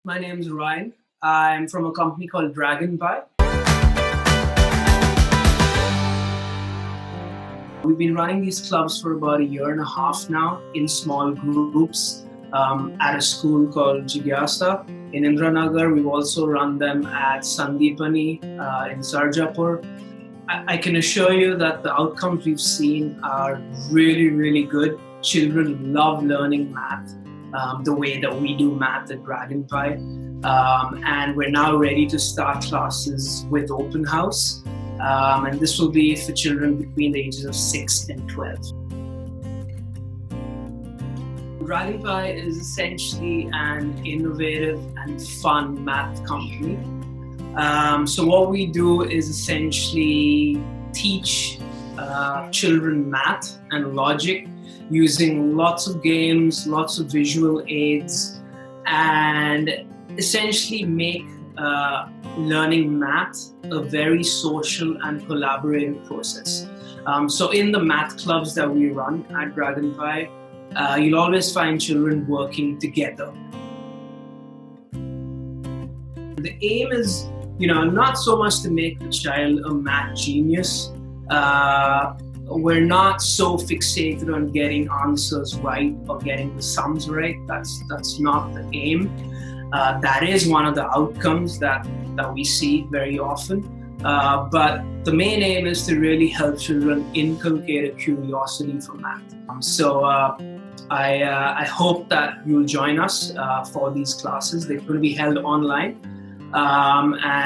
My name is Ryan. I'm from a company called Dragonby. We've been running these clubs for about a year and a half now in small groups at a school called Jigyasa in Indranagar. We've also run them at Sandeepani in Sarjapur. I can assure you that the outcomes we've seen are really, really good. Children love learning math the way that we do math at Dragonby. And we're now ready to start classes with Openhouse. And this will be for children between the ages of 6 and 12. Dragonby is essentially an innovative and fun math company. So what we do is essentially teach children math and logic using lots of games, lots of visual aids, and essentially make learning math a very social and collaborative process. So in the math clubs that we run at Dragonby, you'll always find children working together. The aim is, not so much to make the child a math genius. We're not so fixated on getting answers right or getting the sums right. That's not the aim. That is one of the outcomes that we see very often. But the main aim is to really help children inculcate a curiosity for math. So I hope that you'll join us for these classes. They're going to be held online. I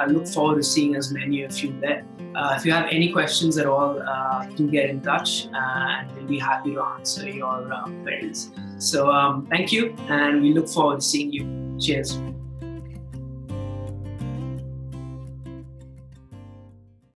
look forward to seeing as many of you there. If you have any questions at all, do get in touch and we'll be happy to answer your queries. So thank you, and we look forward to seeing you. Cheers.